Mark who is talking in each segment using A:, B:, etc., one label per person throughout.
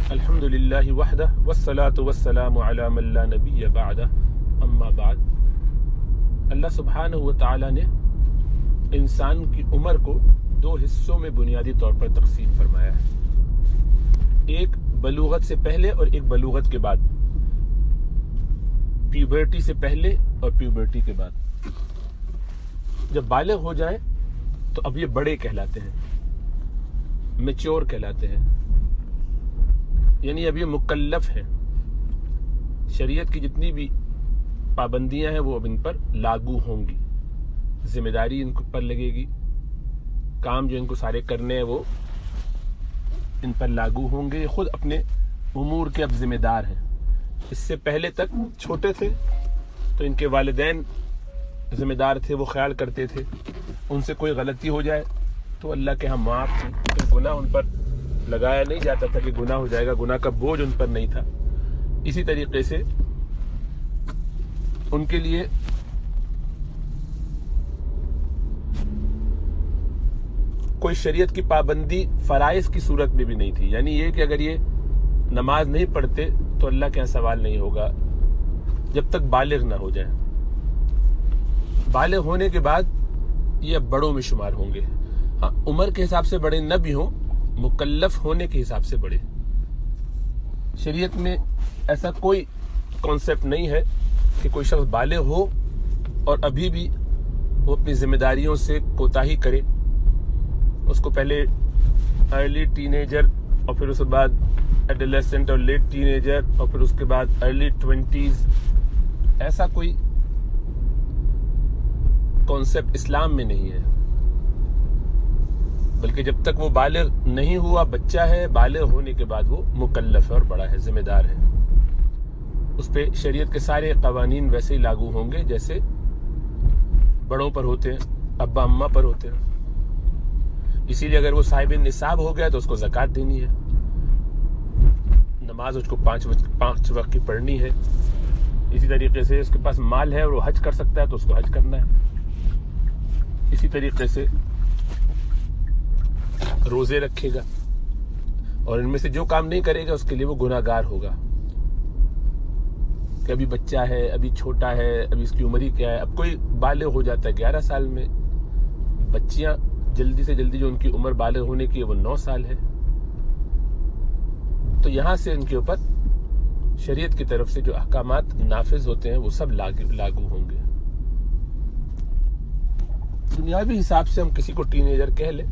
A: الحمد للہ وحدہ والصلاة والسلام علی من لا نبی بعدہ اما بعد۔ اللہ سبحانہ و تعالی نے انسان کی عمر کو دو حصوں میں بنیادی طور پر تقسیم فرمایا ہے، ایک بلوغت سے پہلے اور ایک بلوغت کے بعد، پیوبرٹی سے پہلے اور پیوبرٹی کے بعد۔ جب بالغ ہو جائیں تو اب یہ بڑے کہلاتے ہیں، میچور کہلاتے ہیں، یعنی اب یہ مکلف ہیں، شریعت کی جتنی بھی پابندیاں ہیں وہ اب ان پر لاگو ہوں گی، ذمہ داری ان پر لگے گی، کام جو ان کو سارے کرنے ہیں وہ ان پر لاگو ہوں گے، یہ خود اپنے امور کے اب ذمہ دار ہیں۔ اس سے پہلے تک چھوٹے تھے تو ان کے والدین ذمہ دار تھے، وہ خیال کرتے تھے، ان سے کوئی غلطی ہو جائے تو اللہ کے ہاں معاف تھی، گناہ ان پر لگایا نہیں جاتا تھا کہ گناہ ہو جائے گا، گناہ کا بوجھ ان پر نہیں تھا۔ اسی طریقے سے ان کے لیے کوئی شریعت کی پابندی فرائض کی صورت میں بھی نہیں تھی، یعنی یہ کہ اگر یہ نماز نہیں پڑھتے تو اللہ کے یہاں سوال نہیں ہوگا جب تک بالغ نہ ہو جائیں۔ بالغ ہونے کے بعد یہ اب بڑوں میں شمار ہوں گے، ہاں عمر کے حساب سے بڑے نہ بھی ہوں، مکلف ہونے کے حساب سے بڑے۔ شریعت میں ایسا کوئی کانسیپٹ نہیں ہے کہ کوئی شخص بالغ ہو اور ابھی بھی وہ اپنی ذمہ داریوں سے کوتاہی کرے، اس کو پہلے ارلی ٹین ایجر اور پھر اس کے بعد ایڈولیسنٹ اور لیٹ ٹین ایجر اور پھر اس کے بعد ارلی 20s، ایسا کوئی کانسیپٹ اسلام میں نہیں ہے، بلکہ جب تک وہ بالغ نہیں ہوا بچہ ہے، بالغ ہونے کے بعد وہ مکلف ہے اور بڑا ہے، ذمہ دار ہے، اس پہ شریعت کے سارے قوانین ویسے ہی لاگو ہوں گے جیسے بڑوں پر ہوتے ہیں، ابا اماں پر ہوتے ہیں۔ اسی لیے اگر وہ صاحب نصاب ہو گیا تو اس کو زکوٰۃ دینی ہے، نماز اس کو 5 وقت کی پڑھنی ہے، اسی طریقے سے اس کے پاس مال ہے اور وہ حج کر سکتا ہے تو اس کو حج کرنا ہے، اسی طریقے سے روزے رکھے گا، اور ان میں سے جو کام نہیں کرے گا اس کے لیے وہ گناہ گار ہوگا، کہ ابھی بچہ ہے، ابھی چھوٹا ہے، ابھی اس کی عمر ہی کیا ہے۔ اب کوئی بالغ ہو جاتا ہے 11 سال میں، بچیاں جلدی سے جلدی جو ان کی عمر بالغ ہونے کی ہے وہ 9 سال ہے، تو یہاں سے ان کے اوپر شریعت کی طرف سے جو احکامات نافذ ہوتے ہیں وہ سب لاگو ہوں گے۔ دنیاوی حساب سے ہم کسی کو ٹین ایجر کہہ لیں،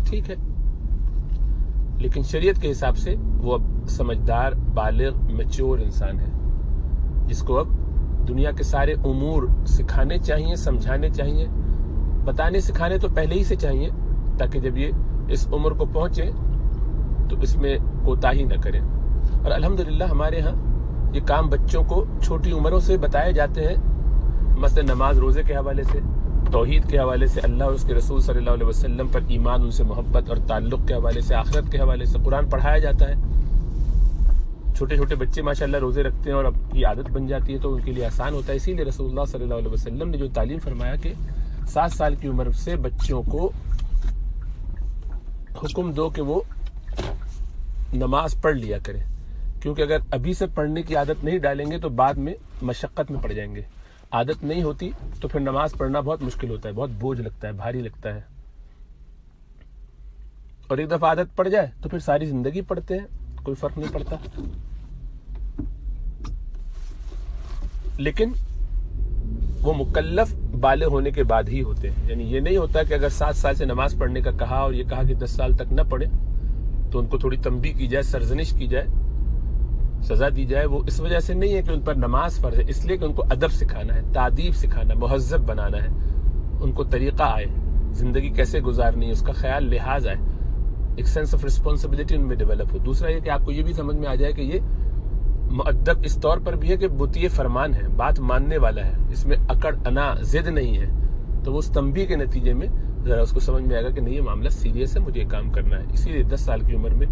A: ٹھیک ہے، لیکن شریعت کے حساب سے وہ اب سمجھدار، بالغ، میچور انسان ہے، جس کو اب دنیا کے سارے امور سکھانے چاہیے، سمجھانے چاہیے، بتانے سکھانے تو پہلے ہی سے چاہیے، تاکہ جب یہ اس عمر کو پہنچے تو اس میں کوتاہی نہ کریں۔ اور الحمدللہ ہمارے ہاں یہ کام بچوں کو چھوٹی عمروں سے بتائے جاتے ہیں، مثلا نماز روزے کے حوالے سے، توحید کے حوالے سے، اللہ اور اس کے رسول صلی اللہ علیہ وسلم پر ایمان، ان سے محبت اور تعلق کے حوالے سے، آخرت کے حوالے سے قرآن پڑھایا جاتا ہے۔ چھوٹے چھوٹے بچے ماشاءاللہ روزے رکھتے ہیں اور اب یہ عادت بن جاتی ہے تو ان کے لیے آسان ہوتا ہے۔ اسی لیے رسول اللہ صلی اللہ علیہ وسلم نے جو تعلیم فرمایا کہ 7 سال کی عمر سے بچوں کو حکم دو کہ وہ نماز پڑھ لیا کریں، کیونکہ اگر ابھی سے پڑھنے کی عادت نہیں ڈالیں گے تو بعد میں مشقت میں پڑ جائیں گے۔ عادت نہیں ہوتی تو پھر نماز پڑھنا بہت مشکل ہوتا ہے، بہت بوجھ لگتا ہے، بھاری لگتا ہے، اور ایک دفعہ عادت پڑ جائے تو پھر ساری زندگی پڑھتے ہیں، کوئی فرق نہیں پڑتا۔ لیکن وہ مکلف بالغ ہونے کے بعد ہی ہوتے ہیں، یعنی یہ نہیں ہوتا کہ اگر 7 سال سے نماز پڑھنے کا کہا اور یہ کہا کہ 10 سال تک نہ پڑھے تو ان کو تھوڑی تنبیہ کی جائے، سرزنش کی جائے، سزا دی جائے۔ وہ اس وجہ سے نہیں ہے کہ ان پر نماز فرض ہے، اس لیے کہ ان کو ادب سکھانا ہے، تادیب سکھانا، مہذب بنانا ہے، ان کو طریقہ آئے، زندگی کیسے گزارنی ہے اس کا خیال لحاظ آئے، ایک سینس آف رسپانسبلٹی ان میں ڈیولپ ہو۔ دوسرا یہ کہ آپ کو یہ بھی سمجھ میں آ جائے کہ یہ مؤدب اس طور پر بھی ہے کہ مطیع فرمان ہے، بات ماننے والا ہے، اس میں اکڑ انا ضد نہیں ہے، تو وہ اس تنبیہ کے نتیجے میں ذرا اس کو سمجھ میں آئے گا کہ نہیں یہ معاملہ سیریس ہے، مجھے یہ کام کرنا ہے۔ اسی لیے 10 سال کی عمر میں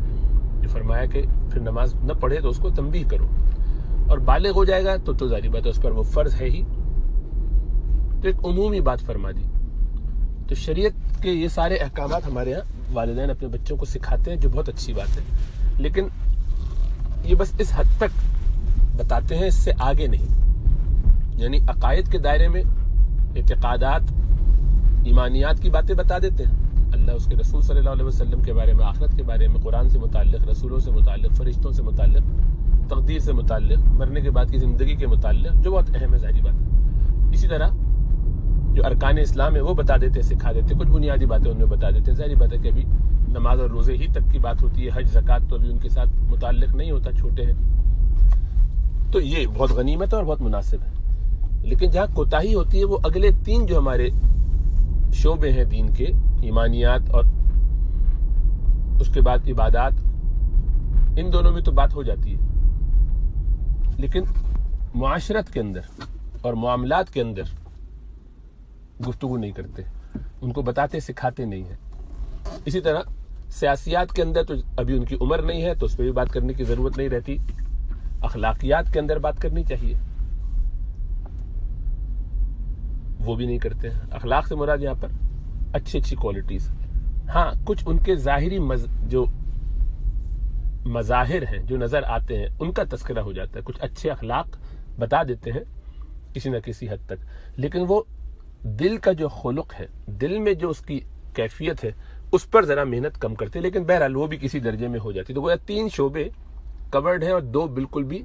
A: جو فرمایا کہ پھر نماز نہ پڑھے تو اس کو تنبیہ کرو، اور بالغ ہو جائے گا تو ظاہر بات ہے اس پر وہ فرض ہے ہی، تو ایک عمومی بات فرما دی۔ تو شریعت کے یہ سارے احکامات ہمارے ہاں والدین اپنے بچوں کو سکھاتے ہیں، جو بہت اچھی بات ہے، لیکن یہ بس اس حد تک بتاتے ہیں، اس سے آگے نہیں. یعنی عقائد کے دائرے میں اعتقادات، ایمانیات کی باتیں بتا دیتے ہیں، اللہ اس کے رسول صلی اللہ علیہ وسلم کے بارے میں، آخرت کے بارے میں، قرآن سے متعلق، رسولوں سے متعلق، فرشتوں سے متعلق، تقدیر سے متعلق، مرنے کے بعد کی زندگی کے متعلق، جو بہت اہم ہے ظاہری بات ہے. اسی طرح جو ارکان اسلام ہے وہ بتا دیتے، سکھا دیتے، کچھ بنیادی باتیں ان میں بتا دیتے ہیں. ظاہری بات ہے کہ ابھی نماز اور روزے ہی تک کی بات ہوتی ہے، حج زکوٰۃ تو ابھی ان کے ساتھ متعلق نہیں ہوتا، چھوٹے ہیں. تو یہ بہت غنیمت ہے اور بہت مناسب ہے. لیکن جہاں کوتاہی ہوتی ہے وہ اگلے 3 جو ہمارے شعبے ہیں دین کے، ایمانیات اور اس کے بعد عبادات، ان دونوں میں تو بات ہو جاتی ہے، لیکن معاشرت کے اندر اور معاملات کے اندر گفتگو نہیں کرتے، ان کو بتاتے سکھاتے نہیں ہیں. اسی طرح سیاسیات کے اندر تو ابھی ان کی عمر نہیں ہے تو اس پہ بھی بات کرنے کی ضرورت نہیں رہتی. اخلاقیات کے اندر بات کرنی چاہیے، وہ بھی نہیں کرتے ہیں. اخلاق سے مراد یہاں پر اچھی کوالٹیز. ہاں کچھ ان کے ظاہری جو مظاہر ہیں جو نظر آتے ہیں ان کا تذکرہ ہو جاتا ہے، کچھ اچھے اخلاق بتا دیتے ہیں کسی نہ کسی حد تک، لیکن وہ دل کا جو خلق ہے، دل میں جو اس کی کیفیت ہے، اس پر ذرا محنت کم کرتے. لیکن بہرحال وہ بھی کسی درجے میں ہو جاتی. تو گویا 3 شعبے کورڈ ہیں اور 2 بالکل بھی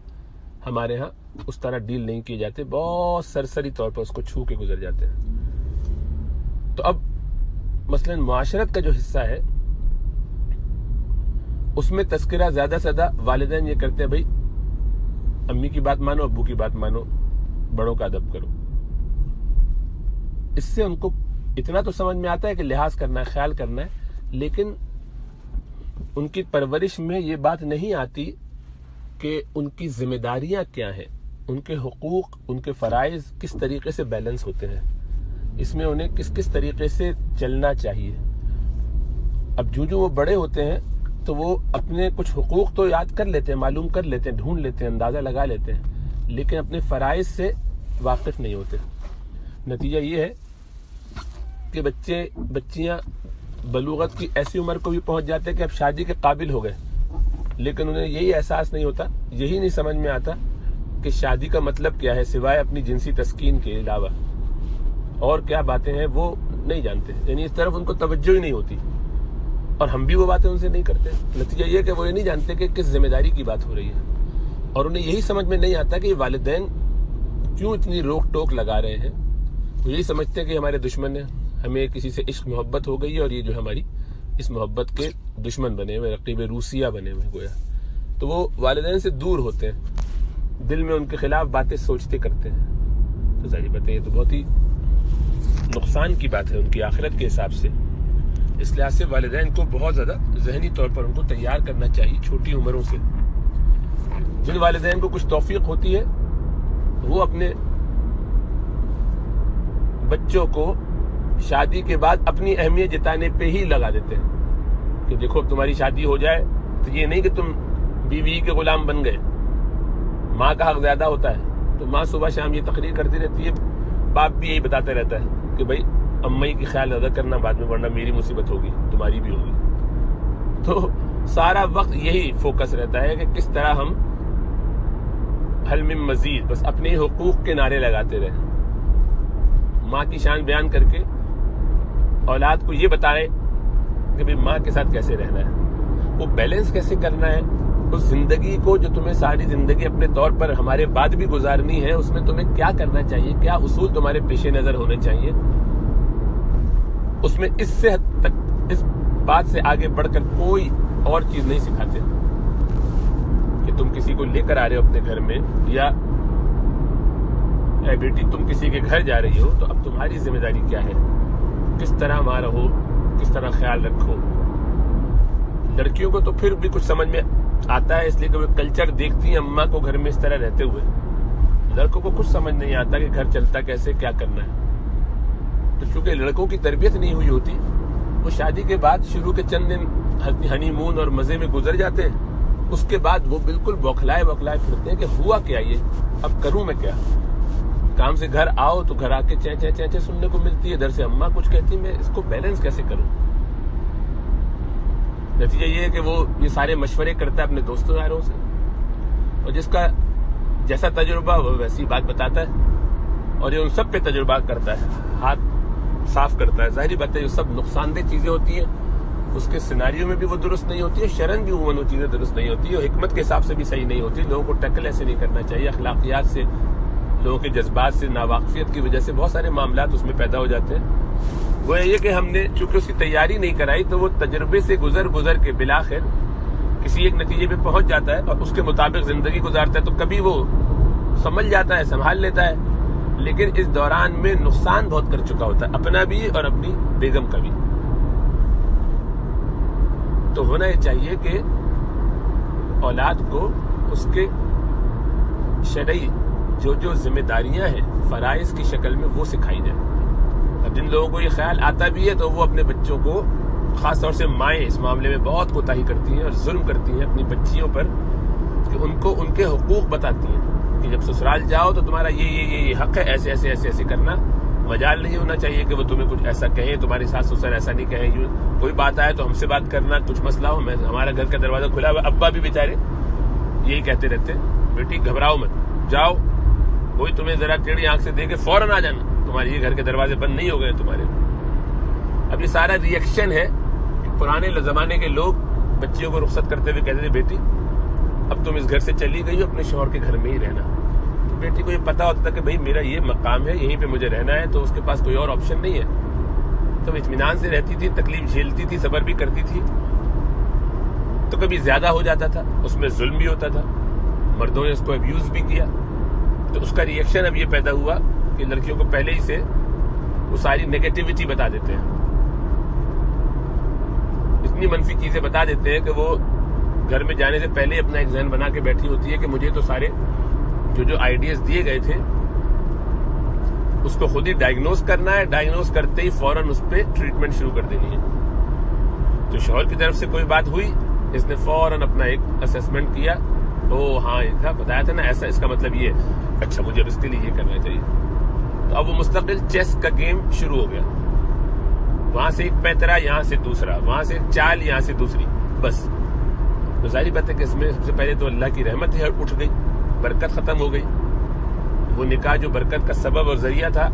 A: ہمارے ہاں اس طرح ڈیل نہیں کیے جاتے، بہت سرسری طور پر اس کو چھو کے گزر جاتے ہیں. تو اب مثلا معاشرت کا جو حصہ ہے اس میں تذکرہ زیادہ سے زیادہ والدین یہ کرتے ہیں، بھائی امی کی بات مانو، ابو کی بات مانو، بڑوں کا ادب کرو. اس سے ان کو اتنا تو سمجھ میں آتا ہے کہ لحاظ کرنا ہے، خیال کرنا ہے، لیکن ان کی پرورش میں یہ بات نہیں آتی کہ ان کی ذمہ داریاں کیا ہیں، ان کے حقوق، ان کے فرائض کس طریقے سے بیلنس ہوتے ہیں، اس میں انہیں کس طریقے سے چلنا چاہیے. اب جو وہ بڑے ہوتے ہیں تو وہ اپنے کچھ حقوق تو یاد کر لیتے ہیں، معلوم کر لیتے ہیں، ڈھونڈ لیتے ہیں، اندازہ لگا لیتے ہیں، لیکن اپنے فرائض سے واقف نہیں ہوتے. نتیجہ یہ ہے کہ بچیاں بلوغت کی ایسی عمر کو بھی پہنچ جاتے ہیں کہ اب شادی کے قابل ہو گئے، لیکن انہیں یہی احساس نہیں ہوتا، یہی نہیں سمجھ میں آتا کہ شادی کا مطلب کیا ہے سوائے اپنی جنسی تسکین کے علاوہ اور کیا باتیں ہیں وہ نہیں جانتے. یعنی اس طرف ان کو توجہ ہی نہیں ہوتی، اور ہم بھی وہ باتیں ان سے نہیں کرتے. نتیجہ یہ کہ وہ یہ نہیں جانتے کہ کس ذمہ داری کی بات ہو رہی ہے، اور انہیں یہی سمجھ میں نہیں آتا کہ یہ والدین کیوں اتنی روک ٹوک لگا رہے ہیں. وہ یہی سمجھتے ہیں کہ ہمارے دشمن ہیں، ہمیں کسی سے عشق محبت ہو گئی ہے اور یہ جو ہماری اس محبت کے دشمن بنے ہوئے، رقیب روسیہ بنے ہوئے گویا. تو وہ والدین سے دور ہوتے ہیں، دل میں ان کے خلاف باتیں سوچتے کرتے ہیں. تو ظاہر بات ہے یہ تو بہت ہی نقصان کی بات ہے ان کی آخرت کے حساب سے. اس لحاظ سے والدین کو بہت زیادہ ذہنی طور پر ان کو تیار کرنا چاہیے چھوٹی عمروں سے. جن والدین کو کچھ توفیق ہوتی ہے وہ اپنے بچوں کو شادی کے بعد اپنی اہمیت جتانے پہ ہی لگا دیتے ہیں کہ دیکھو تمہاری شادی ہو جائے تو یہ نہیں کہ تم بیوی کے غلام بن گئے، ماں کا حق زیادہ ہوتا ہے. تو ماں صبح شام یہ تقریر کرتی رہتی ہے، باپ بھی یہی بتاتا رہتا ہے کہ بھائی امی کی خیال ادا کرنا بعد میں، ورنہ میری مصیبت ہوگی، تمہاری بھی ہوگی. تو سارا وقت یہی فوکس رہتا ہے کہ کس طرح ہم حل من مزید، بس اپنے حقوق کے نعرے لگاتے رہے، ماں کی شان بیان کر کے اولاد کو یہ بتائے کہ بھئی ماں کے ساتھ کیسے رہنا ہے، وہ بیلنس کیسے کرنا ہے. اس زندگی کو جو تمہیں ساری زندگی اپنے طور پر ہمارے بعد بھی گزارنی ہے، اس میں تمہیں کیا کرنا چاہیے، کیا اصول تمہارے پیش نظر ہونے چاہیے. اس میں اس سے حد تک، اس بات سے آگے بڑھ کر کوئی اور چیز نہیں سکھاتے کہ تم کسی کو لے کر آ رہے ہو اپنے گھر میں، یا اے بیٹی تم کسی کے گھر جا رہی ہو تو اب تمہاری ذمہ داری کیا ہے، کس طرح وہاں رہو، کس طرح خیال رکھو. لڑکیوں کو تو پھر بھی کچھ سمجھ میں آتا ہے، اس لیے کہ وہ کلچر دیکھتی ہیں اماں کو گھر میں اس طرح رہتے ہوئے. لڑکوں کو کچھ سمجھ نہیں آتا کہ گھر چلتا کیسے، کیا کرنا ہے. تو چونکہ لڑکوں کی تربیت نہیں ہوئی ہوتی، وہ شادی کے بعد شروع کے چند دن ہنی مون اور مزے میں گزر جاتے ہیں، اس کے بعد وہ بالکل بوکھلائے پھرتے ہیں کہ ہوا کیا یہ، اب کروں میں کیا. کام سے گھر آؤ تو گھر آ کے چیں سننے کو ملتی ہے، ادھر سے اماں کچھ کہتی، میں اس کو بیلنس کیسے کروں. نتیجہ یہ ہے کہ وہ یہ سارے مشورے کرتا ہے اپنے دوستوں یاروں سے، اور جس کا جیسا تجربہ وہ ویسی بات بتاتا ہے، اور یہ ان سب پہ تجربہ کرتا ہے، ہاتھ صاف کرتا ہے. ظاہری بات ہے یہ سب نقصان دہ چیزیں ہوتی ہیں، اس کے سیناریو میں بھی وہ درست نہیں ہوتی ہے، شرعاً بھی عموماً وہ چیزیں درست نہیں ہوتی اور حکمت کے حساب سے بھی صحیح نہیں ہوتی. لوگوں کو ٹیکل ایسے نہیں کرنا چاہیے، اخلاقیات سے، لوگوں کے جذبات سے، ناواقفیت کی وجہ سے بہت سارے معاملات اس میں پیدا ہو جاتے ہیں. وہ یہ کہ ہم نے چونکہ اس کی تیاری نہیں کرائی تو وہ تجربے سے گزر کے بلاخر کسی ایک نتیجے پہ پہنچ جاتا ہے اور اس کے مطابق زندگی گزارتا ہے، تو کبھی وہ سمجھ جاتا ہے، سنبھال لیتا ہے، لیکن اس دوران میں نقصان بہت کر چکا ہوتا ہے، اپنا بھی اور اپنی بیگم کا بھی. تو ہونا یہ چاہیے کہ اولاد کو اس کے شرعی جو ذمہ داریاں ہیں فرائض کی شکل میں وہ سکھائی جائے. اب جن لوگوں کو یہ خیال آتا بھی ہے تو وہ اپنے بچوں کو، خاص طور سے مائیں اس معاملے میں بہت کوتاہی کرتی ہیں اور ظلم کرتی ہیں اپنی بچیوں پر، کہ ان کو ان کے حقوق بتاتی ہیں کہ جب سسرال جاؤ تو تمہارا یہ حق ہے، ایسے ایسے ایسے ایسے کرنا. مجال نہیں ہونا چاہیے کہ وہ تمہیں کچھ ایسا کہیں، تمہاری ساس سسر ایسا نہیں کہیں، کوئی بات آئے تو ہم سے بات کرنا، کچھ مسئلہ ہو ہمارا گھر کا دروازہ کھلا ہوا. ابا بھی بیچارے یہی کہتے رہتے ہیں، بیٹی گھبراؤ مت، جاؤ، کوئی تمہیں ذرا ٹیڑھی آنکھ سے دے کے فوراً آ جانا، تمہارے یہ گھر کے دروازے بند نہیں ہو گئے تمہارے. اب یہ سارا ریئیکشن ہے کہ پرانے زمانے کے لوگ بچیوں کو رخصت کرتے ہوئے کہتے تھے بیٹی اب تم اس گھر سے چلی گئی ہو، اپنے شوہر کے گھر میں ہی رہنا. تو بیٹی کو یہ پتا ہوتا تھا کہ بھائی میرا یہ مقام ہے، یہیں پہ مجھے رہنا ہے، تو اس کے پاس کوئی اور آپشن نہیں ہے. تو اطمینان سے رہتی تھی، تکلیف جھیلتی تھی، صبر بھی کرتی تھی. تو کبھی زیادہ ہو جاتا تھا، اس میں ظلم بھی ہوتا تھا، مردوں نے اس کو ابیوز بھی کیا. تو اس کا ریئیکشن اب یہ پیدا ہوا کہ لڑکیوں کو پہلے ہی سے وہ ساری نیگیٹیوٹی بتا دیتے ہیں، اتنی منفی چیزیں بتا دیتے ہیں کہ وہ گھر میں جانے سے پہلے اپنا ایک ذہن بنا کے بیٹھی ہوتی ہے کہ مجھے تو سارے جو آئیڈیاز دیے گئے تھے اس کو خود ہی ڈائگنوز کرنا ہے، ڈائگنوز کرتے ہی فوراً اس پہ ٹریٹمنٹ شروع کر دینی ہے. تو شوہر کی طرف سے کوئی بات ہوئی، اس نے فوراً اپنا ایک اسیسمنٹ کیا، او ہاں یہ تھا، بتایا تھا نا ایسا، اس کا مطلب یہ ہے، اچھا مجھے اب اس کے لیے یہ کرنا چاہیے. تو اب وہ مستقل چیس کا گیم شروع ہو گیا، وہاں سے ایک پیترا، یہاں سے دوسرا، وہاں سے ایک چال، یہاں سے دوسری، بس. تو ظاہری بات ہے کہ اس میں سب سے پہلے تو اللہ کی رحمت ہے اٹھ گئی، برکت ختم ہو گئی. وہ نکاح جو برکت کا سبب اور ذریعہ تھا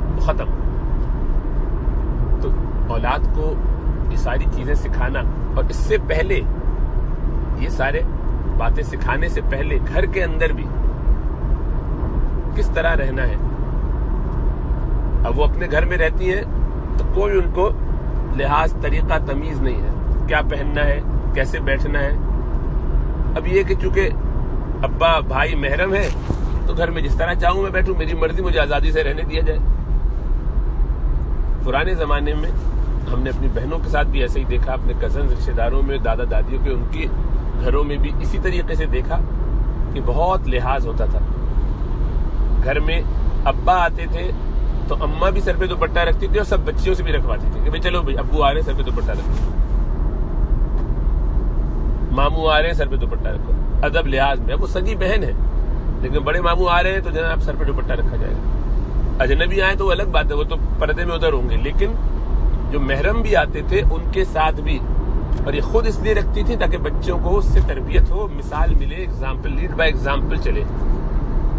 A: وہ ختم. تو اولاد کو یہ ساری چیزیں سکھانا، اور اس سے پہلے یہ سارے باتیں سکھانے سے پہلے گھر کے اندر بھی کس طرح رہنا ہے. اب وہ اپنے گھر میں رہتی ہیں تو کوئی ان کو لحاظ، طریقہ، تمیز نہیں ہے، کیا پہننا ہے، کیسے بیٹھنا ہے. اب یہ کہ چونکہ ابا بھائی محرم ہے تو گھر میں جس طرح چاہوں میں بیٹھوں، میری مرضی، مجھے آزادی سے رہنے دیا جائے. پرانے زمانے میں ہم نے اپنی بہنوں کے ساتھ بھی ایسے ہی دیکھا، اپنے کزن رشتے داروں میں، دادا دادیوں کے، ان کے گھروں میں بھی اسی طریقے سے دیکھا کہ بہت لحاظ ہوتا تھا. گھر میں ابا آتے تھے تو اماں بھی سر پہ دوپٹہ رکھتی تھی اور سب بچیوں سے بھی رکھواتی تھی کہ بھائی چلو بھائی ابو آ رہے ہیں سر پہ دوپٹہ رکھو، ماموں آ رہے ہیں سر پہ دوپٹہ رکھو. ادب لحاظ میں اب وہ سگی بہن ہے لیکن بڑے ماموں آ رہے ہیں تو جناب سر پہ دوپٹہ رکھا جائے گا. اجنبی آئے تو وہ الگ بات ہے، وہ تو پردے میں ادھر ہوں گے، لیکن جو محرم بھی آتے تھے ان کے ساتھ بھی. اور یہ خود اس لیے رکھتی تھی تاکہ بچوں کو اس سے تربیت ہو، مثال ملے، ایگزامپل، لیڈ بائی ایگزامپل چلے.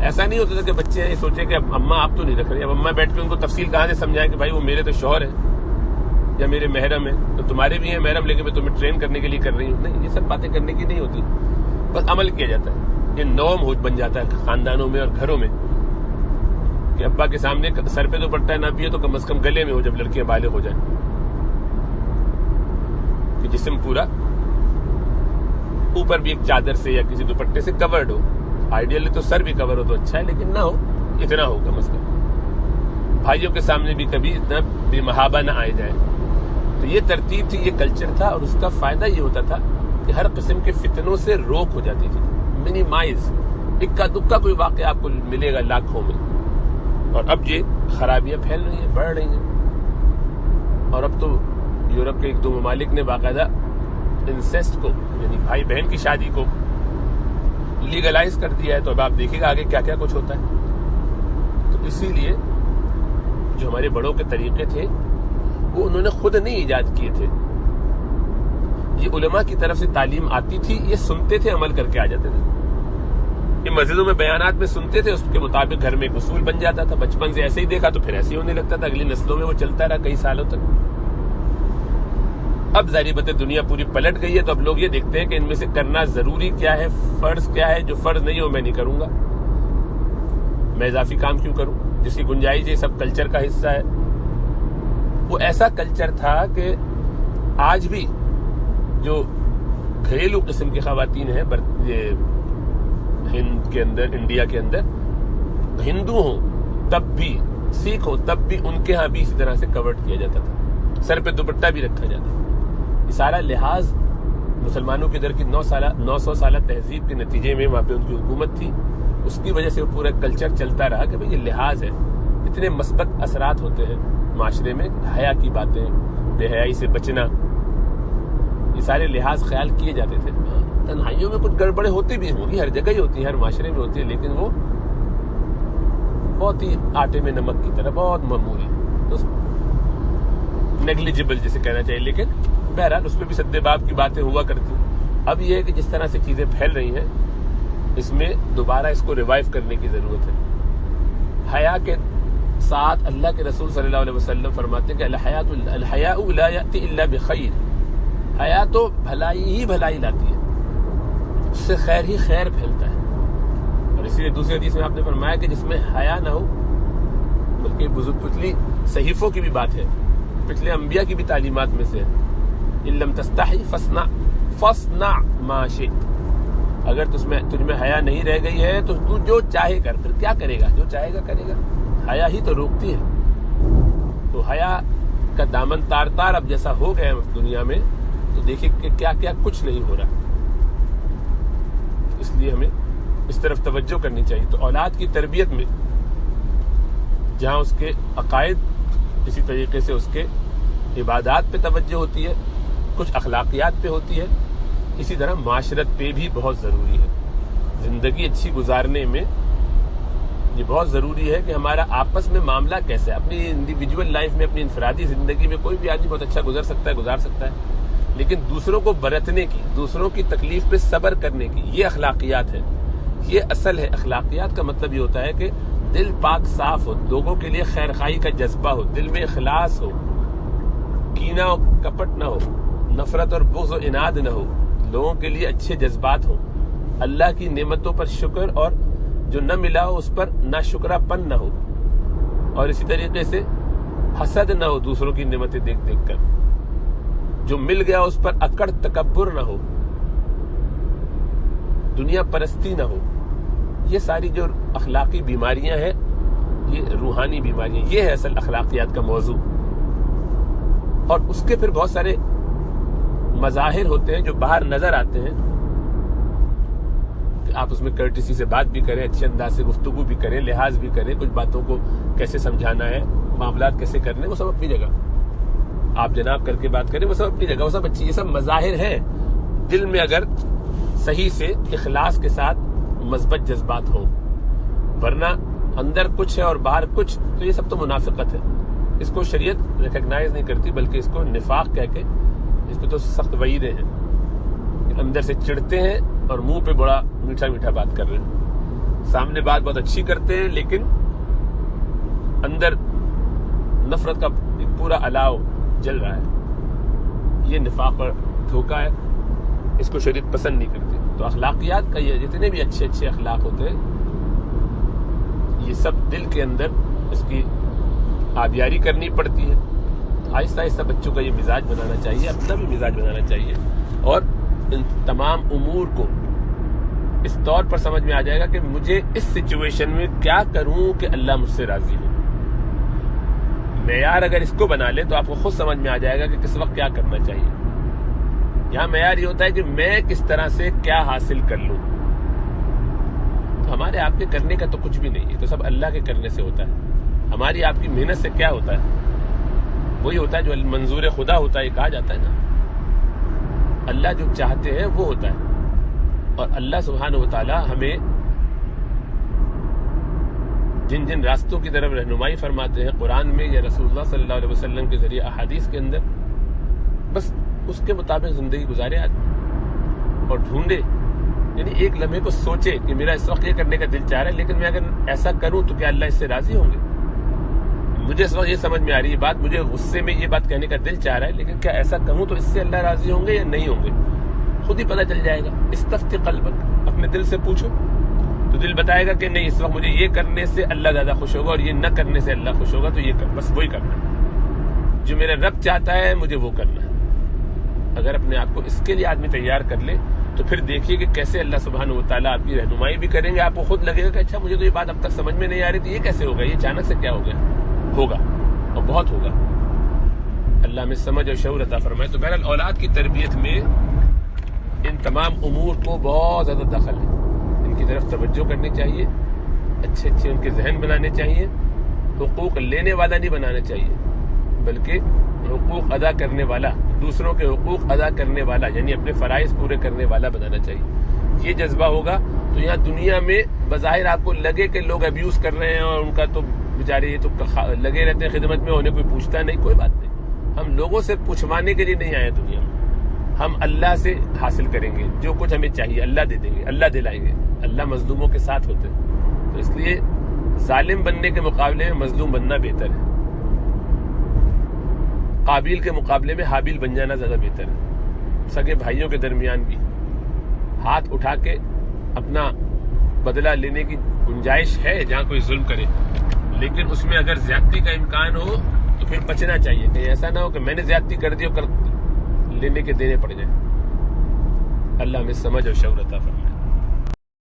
A: ایسا نہیں ہوتا تھا کہ بچے یہ سوچیں کہ اب اماں آپ تو نہیں رکھ رہے، اب اماں بیٹھ کے ان کو تفصیل کہاں سے سمجھائیں کہ بھائی وہ میرے تو شوہر ہیں یا میرے محرم ہیں، تو تمہارے بھی ہیں محرم لیکن میں تمہیں ٹرین کرنے کے لیے کر رہی ہوں. نہیں، یہ سب باتیں کرنے کی نہیں ہوتی، بس عمل کیا جاتا ہے. یہ نورم بن جاتا ہے خاندانوں میں اور گھروں میں کہ ابا کے سامنے سر پہ دوپٹہ نہ بھی ہے تو کم از کم گلے میں ہو جب لڑکیاں بالغ ہو جائیں، کہ جسم پورا اوپر بھی ایک چادر سے یا کسی دوپٹے سے کورڈ ہو. آئیڈیلی تو سر بھی کور ہو تو اچھا ہے، لیکن نہ ہو، اتنا ہو کم از کم. بھائیوں کے سامنے بھی کبھی اتنا بے محابہ نہ آئے جائیں. تو یہ ترتیب تھی، یہ کلچر تھا، اور اس کا فائدہ یہ ہوتا تھا کہ ہر قسم کے فتنوں سے روک ہو جاتی تھی، منیمائز. اکا دکا کوئی واقعہ آپ کو ملے گا لاکھوں میں. اور اب یہ خرابیاں پھیل رہی ہیں، بڑھ رہی ہیں. اور اب تو یورپ کے ایک دو ممالک نے باقاعدہ انسیسٹ کو، یعنی بھائی بہن کی شادی کو لیگلائز کر دیا ہے. تو اب آپ دیکھیں گا آگے کیا کیا کچھ ہوتا ہے. تو اسی لیے جو ہمارے بڑوں کے طریقے تھے وہ انہوں نے خود نہیں ایجاد کیے تھے، یہ علماء کی طرف سے تعلیم آتی تھی، یہ سنتے تھے، عمل کر کے آ جاتے تھے. یہ مسجدوں میں بیانات میں سنتے تھے، اس کے مطابق گھر میں ایک اصول بن جاتا تھا، بچپن سے ایسے ہی دیکھا تو پھر ایسے ہی ہونے لگتا تھا، اگلی نسلوں میں وہ چلتا رہا کئی سالوں تک۔ اب ظاہری بات ہے دنیا پوری پلٹ گئی ہے، تو اب لوگ یہ دیکھتے ہیں کہ ان میں سے کرنا ضروری کیا ہے، فرض کیا ہے، جو فرض نہیں ہو میں نہیں کروں گا، میں اضافی کام کیوں کروں جس کی گنجائش یہ سب کلچر کا حصہ ہے۔ وہ ایسا کلچر تھا کہ آج بھی جو گھریلو قسم کی خواتین ہیں ہند کے اندر، انڈیا کے اندر، ہندو ہوں تب بھی، سکھ ہوں تب بھی، ان کے ہاں بھی اسی طرح سے کورڈ کیا جاتا تھا، سر پہ دوپٹہ بھی رکھا جاتا تھا۔ یہ سارا لحاظ مسلمانوں کے در کی 900 سالہ تہذیب کے نتیجے میں وہاں پہ ان کی حکومت تھی، اس کی وجہ سے وہ پورا کلچر چلتا رہا کہ بھئی یہ لحاظ ہے۔ اتنے مثبت اثرات ہوتے ہیں معاشرے میں، حیا کی باتیں، بے حیائی سے بچنا، یہ سارے لحاظ خیال کیے جاتے تھے۔ تنہائیوں میں کچھ گڑبڑیں ہوتی بھی ہوں گی، ہر جگہ ہی ہوتی ہیں، ہر معاشرے میں ہوتی ہیں، لیکن وہ بہت ہی آٹے میں نمک کی طرح، بہت معمولی، نیگلیجبل جسے کہنا چاہیے، لیکن بہرحال اس پہ بھی سد باب کی باتیں ہوا کرتی ہیں۔ اب یہ ہے کہ جس طرح سے چیزیں پھیل رہی ہیں، اس میں دوبارہ اس کو ریوائیو کرنے کی ضرورت ہے۔ حیا کے ساتھ اللہ کے رسول صلی اللہ علیہ وسلم فرماتے ہیں کہ الحیاء لا یأتی الا بخیر، حیا تو بھلائی ہی بھلائی لاتی ہے، اس سے خیر ہی خیر پھیلتا ہے۔ اور اسی لیے دوسری حدیث میں آپ نے فرمایا کہ جس میں حیا نہ ہو، بلکہ پچھلی صحیفوں کی بھی بات ہے، پچھلے انبیاء کی بھی تعلیمات میں سے ہے، ان لم تستحی فاصنع ما شئت، اگر تجھ میں حیا نہیں رہ گئی ہے تو تو جو چاہے کر، پھر کیا کرے گا، جو چاہے گا کرے گا، حیا ہی تو روکتی ہے۔ تو حیا کا دامن تار تار اب جیسا ہو گیا ہے دنیا میں، تو دیکھیں کہ کیا کیا کچھ نہیں ہو رہا، اس لیے ہمیں اس طرف توجہ کرنی چاہیے۔ تو اولاد کی تربیت میں جہاں اس کے عقائد، اسی طریقے سے اس کے عبادات پہ توجہ ہوتی ہے، کچھ اخلاقیات پہ ہوتی ہے، اسی طرح معاشرت پہ بھی بہت ضروری ہے۔ زندگی اچھی گزارنے میں یہ بہت ضروری ہے کہ ہمارا آپس میں معاملہ کیسے ہے۔ اپنی انڈیویجول لائف میں، اپنی انفرادی زندگی میں کوئی بھی آدمی بہت اچھا گزار سکتا ہے، لیکن دوسروں کو برتنے کی، دوسروں کی تکلیف پہ صبر کرنے کی، یہ اخلاقیات ہے، یہ اصل ہے۔ اخلاقیات کا مطلب یہ ہوتا ہے کہ دل پاک صاف ہو، لوگوں کے لیے خیر خواہی کا جذبہ ہو، دل میں اخلاص ہو، کینہ و کپٹ نہ ہو، نفرت اور بغض و عناد نہ ہو، لوگوں کے لیے اچھے جذبات ہوں، اللہ کی نعمتوں پر شکر، اور جو نہ ملا ہو اس پر ناشکرا پن نہ ہو، اور اسی طریقے سے حسد نہ ہو دوسروں کی نعمتیں دیکھ دیکھ کر، جو مل گیا اس پر اکڑ تکبر نہ ہو، دنیا پرستی نہ ہو۔ یہ ساری جو اخلاقی بیماریاں ہیں، یہ روحانی بیماریاں، یہ ہے اصل اخلاقیات کا موضوع۔ اور اس کے پھر بہت سارے مظاہر ہوتے ہیں جو باہر نظر آتے ہیں، کہ آپ اس میں کرٹیسی سے بات بھی کریں، اچھے انداز سے گفتگو بھی کریں، لحاظ بھی کریں، کچھ باتوں کو کیسے سمجھانا ہے، معاملات کیسے کرنے، وہ سب اپنی جگہ، آپ جناب کر کے بات کریں، وہ سب اپنی جگہ، وہ سب اچھی، یہ سب مظاہر ہیں۔ دل میں اگر صحیح سے اخلاص کے ساتھ مثبت جذبات ہوں، ورنہ اندر کچھ ہے اور باہر کچھ، تو یہ سب تو منافقت ہے۔ اس کو شریعت ریکگنائز نہیں کرتی، بلکہ اس کو نفاق کہہ کے، اس پہ تو سخت وعیدیں ہیں، اندر سے چڑھتے ہیں اور منہ پہ بڑا میٹھا میٹھا بات کر رہے ہیں، سامنے بات بہت اچھی کرتے ہیں، لیکن اندر نفرت کا ایک پورا الاؤ جل رہا ہے۔ یہ نفاق اور دھوکہ ہے، اس کو شریعت پسند نہیں کرتی۔ تو اخلاقیات کا یہ جتنے بھی اچھے اچھے اخلاق ہوتے ہیں، یہ سب دل کے اندر اس کی آبیاری کرنی پڑتی ہے۔ آہستہ آہستہ بچوں کا یہ مزاج بنانا چاہیے، اپنا بھی مزاج بنانا چاہیے، اور ان تمام امور کو اس طور پر سمجھ میں آ جائے گا کہ مجھے اس سچویشن میں کیا کروں کہ اللہ مجھ سے راضی ہو۔ معیار اگر اس کو بنا لیں تو آپ کو خود سمجھ میں آ جائے گا کہ کس وقت کیا کرنا چاہیے۔ یہاں معیار یہ ہوتا ہے کہ میں کس طرح سے کیا حاصل کر لوں۔ ہمارے آپ کے کرنے کا تو کچھ بھی نہیں ہے، تو سب اللہ کے کرنے سے ہوتا ہے۔ ہماری آپ کی محنت سے کیا ہوتا ہے؟ وہی ہوتا ہے جو منظور خدا ہوتا ہے، کہا جاتا ہے نا، اللہ جو چاہتے ہیں وہ ہوتا ہے۔ اور اللہ سبحانہ و تعالی ہمیں جن جن راستوں کی طرف رہنمائی فرماتے ہیں قرآن میں یا رسول اللہ صلی اللہ علیہ وسلم کے ذریعے احادیث کے اندر، بس اس کے مطابق زندگی گزارے آدمی، اور ڈھونڈے یعنی ایک لمحے کو سوچے کہ میرا اس وقت یہ کرنے کا دل چاہ رہا ہے، لیکن میں اگر ایسا کروں تو کیا اللہ اس سے راضی ہوں گے؟ مجھے اس وقت یہ سمجھ میں آ رہی ہے بات، مجھے غصے میں یہ بات کہنے کا دل چاہ رہا ہے، لیکن کیا ایسا کہوں تو اس سے اللہ راضی ہوں گے یا نہیں ہوں گے؟ خود ہی پتہ چل جائے گا۔ استفتی قلبک، اپنے دل سے پوچھو تو دل بتائے گا کہ نہیں، اس وقت مجھے یہ کرنے سے اللہ زیادہ خوش ہوگا اور یہ نہ کرنے سے اللہ خوش ہوگا، تو یہ بس وہی کرنا ہے جو میرا رب چاہتا ہے، مجھے وہ کرنا ہے۔ اگر اپنے آپ کو اس کے لیے آدمی تیار کر لے تو پھر دیکھیے کہ کیسے اللہ سبحانہ و تعالیٰ آپ کی رہنمائی بھی کریں گے۔ آپ کو خود لگے گا کہ اچھا مجھے تو یہ بات اب تک سمجھ میں نہیں آ رہی تھی، یہ کیسے ہوگا، یہ اچانک سے کیا ہو گیا؟ ہوگا اور بہت ہوگا۔ اللہ میں سمجھ اور شعور عطا فرمائے۔ تو بہرحال اولاد کی تربیت میں ان تمام امور کو بہت زیادہ دخل ہے، ان کی طرف توجہ کرنی چاہیے، اچھے اچھے ان کے ذہن بنانے چاہیے، حقوق لینے والا نہیں بنانا چاہیے بلکہ حقوق ادا کرنے والا، دوسروں کے حقوق ادا کرنے والا، یعنی اپنے فرائض پورے کرنے والا بنانا چاہیے۔ یہ جذبہ ہوگا تو یہاں دنیا میں بظاہر آپ کو لگے کہ لوگ ابیوز کر رہے ہیں اور ان کا تو بیچارے یہ تو لگے رہتے ہیں خدمت میں، انہیں کوئی پوچھتا نہیں، کوئی بات نہیں۔ ہم لوگوں سے پوچھوانے کے لیے نہیں آئے دنیا میں، ہم اللہ سے حاصل کریں گے جو کچھ ہمیں چاہیے، اللہ دے دیں گے، اللہ دلائیں گے۔ اللہ مظلوموں کے ساتھ ہوتے ہیں، تو اس لیے ظالم بننے کے مقابلے میں مظلوم بننا بہتر ہے، قابیل کے مقابلے میں حابیل بن جانا زیادہ بہتر ہے۔ سگے بھائیوں کے درمیان بھی ہاتھ اٹھا کے اپنا بدلہ لینے کی گنجائش ہے جہاں کوئی ظلم کرے، لیکن اس میں اگر زیادتی کا امکان ہو تو پھر بچنا چاہیے، کہ ایسا نہ ہو کہ میں نے زیادتی کر دی اور لینے کے دینے پڑ جائیں۔ اللہ ہمیں سمجھ اور شعور عطا فرمائے۔